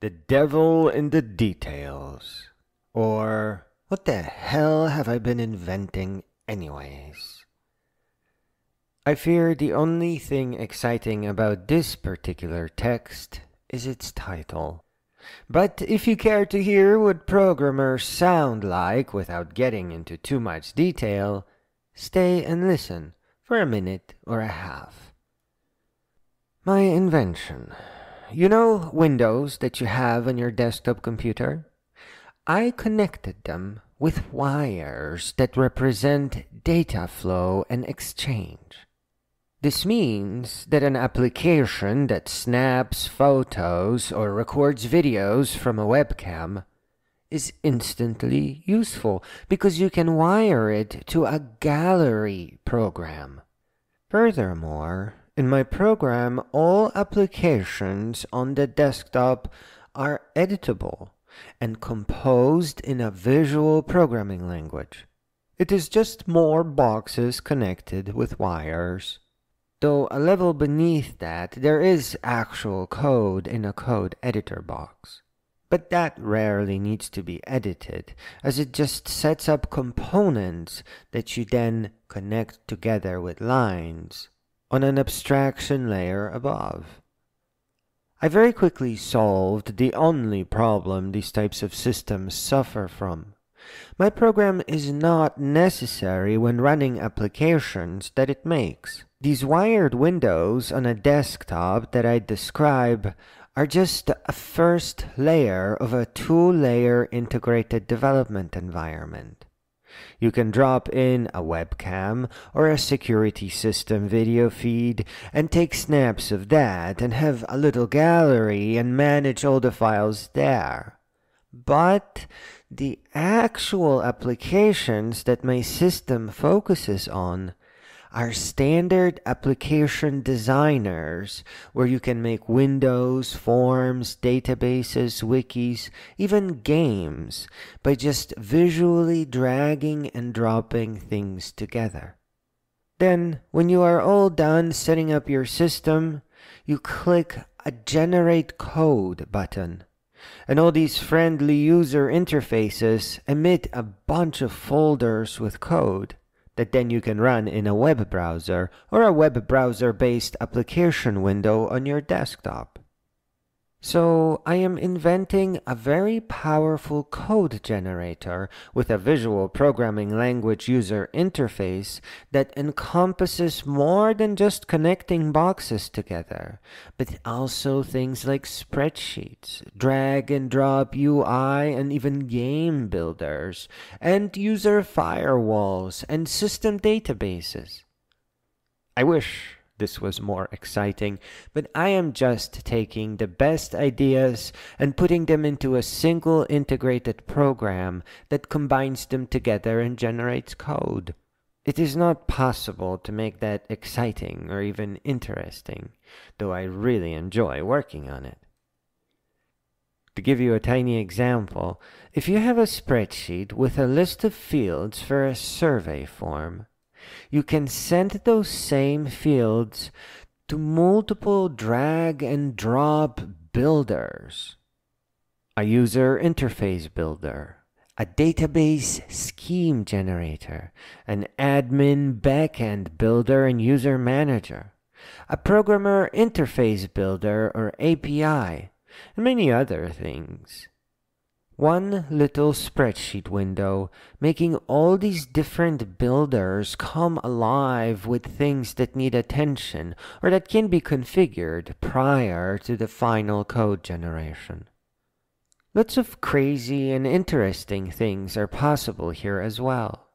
The devil in the details. Or, what the hell have I been inventing anyways? I fear the only thing exciting about this particular text is its title. But if you care to hear what programmers sound like without getting into too much detail, stay and listen for a minute or a half. My invention. You know Windows that you have on your desktop computer? I connected them with wires that represent data flow and exchange. This means that an application that snaps photos or records videos from a webcam is instantly useful because you can wire it to a gallery program. Furthermore, in my program, all applications on the desktop are editable and composed in a visual programming language. It is just more boxes connected with wires. Though a level beneath that, there is actual code in a code editor box. But that rarely needs to be edited, as it just sets up components that you then connect together with lines on an abstraction layer above. I very quickly solved the only problem these types of systems suffer from. My program is not necessary when running applications that it makes. These wired windows on a desktop that I describe are just a first layer of a two-layer integrated development environment. You can drop in a webcam or a security system video feed and take snaps of that and have a little gallery and manage all the files there. But the actual applications that my system focuses on are standard application designers where you can make windows, forms, databases, wikis, even games by just visually dragging and dropping things together. Then, when you are all done setting up your system, you click a Generate Code button. And all these friendly user interfaces emit a bunch of folders with code that then you can run in a web browser or a web browser-based application window on your desktop. So I am inventing a very powerful code generator with a visual programming language user interface that encompasses more than just connecting boxes together, but also things like spreadsheets, drag and drop UI, and even game builders, and user firewalls and system databases. I wish this was more exciting, but I am just taking the best ideas and putting them into a single integrated program that combines them together and generates code. It is not possible to make that exciting or even interesting, though I really enjoy working on it. To give you a tiny example, if you have a spreadsheet with a list of fields for a survey form, you can send those same fields to multiple drag and drop builders. A user interface builder, a database scheme generator, an admin backend builder and user manager, a programmer interface builder or API, and many other things. One little spreadsheet window, making all these different builders come alive with things that need attention or that can be configured prior to the final code generation. Lots of crazy and interesting things are possible here as well.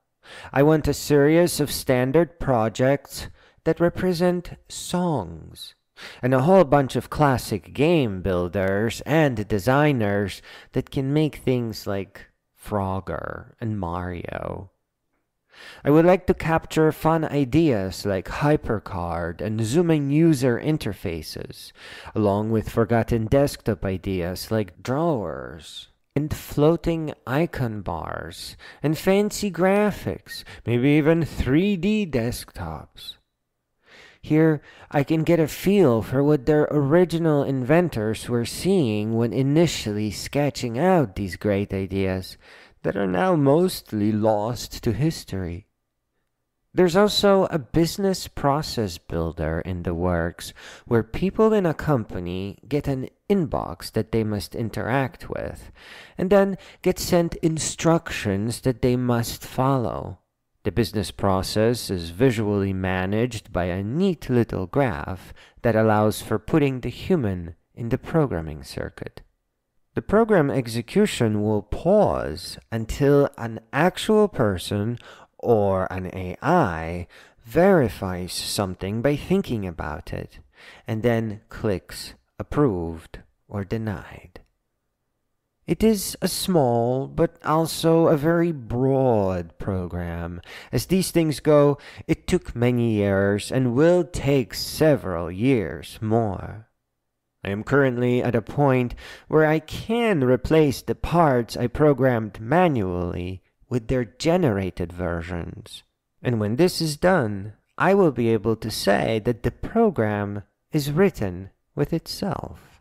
I want a series of standard projects that represent songs, and a whole bunch of classic game builders and designers that can make things like Frogger and Mario. I would like to capture fun ideas like HyperCard and zooming user interfaces, along with forgotten desktop ideas like drawers and floating icon bars and fancy graphics, maybe even 3D desktops. Here, I can get a feel for what their original inventors were seeing when initially sketching out these great ideas that are now mostly lost to history. There's also a business process builder in the works where people in a company get an inbox that they must interact with, and then get sent instructions that they must follow. The business process is visually managed by a neat little graph that allows for putting the human in the programming circuit. The program execution will pause until an actual person or an AI verifies something by thinking about it, and then clicks approved or denied. It is a small, but also a very broad program. As these things go, it took many years and will take several years more. I am currently at a point where I can replace the parts I programmed manually with their generated versions. And when this is done, I will be able to say that the program is written with itself.